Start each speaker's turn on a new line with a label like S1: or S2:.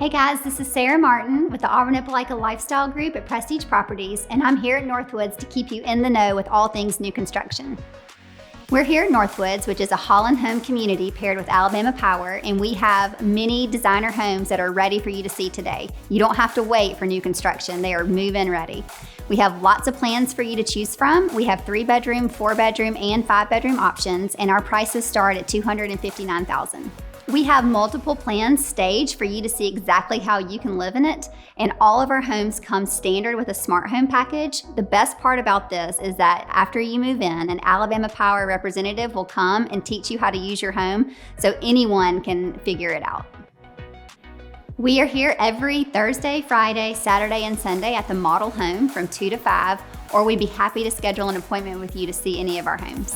S1: Hey guys, this is Sarah Martin with the Auburn Opelika Lifestyle Group at Prestige Properties, and I'm here at Northwoods to keep you in the know with all things new construction. We're here at Northwoods, which is a Holland Home community paired with Alabama Power, and we have many designer homes that are ready for you to see today. You don't have to wait for new construction. They are move-in ready. We have lots of plans for you to choose from. We have 3-bedroom, 4-bedroom, and 5-bedroom options, and our prices start at $259,000. We have multiple plans staged for you to see exactly how you can live in it, and all of our homes come standard with a smart home package. The best part about this is that after you move in, an Alabama Power representative will come and teach you how to use your home so anyone can figure it out. We are here every Thursday, Friday, Saturday, and Sunday at the model home from 2 to 5, or we'd be happy to schedule an appointment with you to see any of our homes.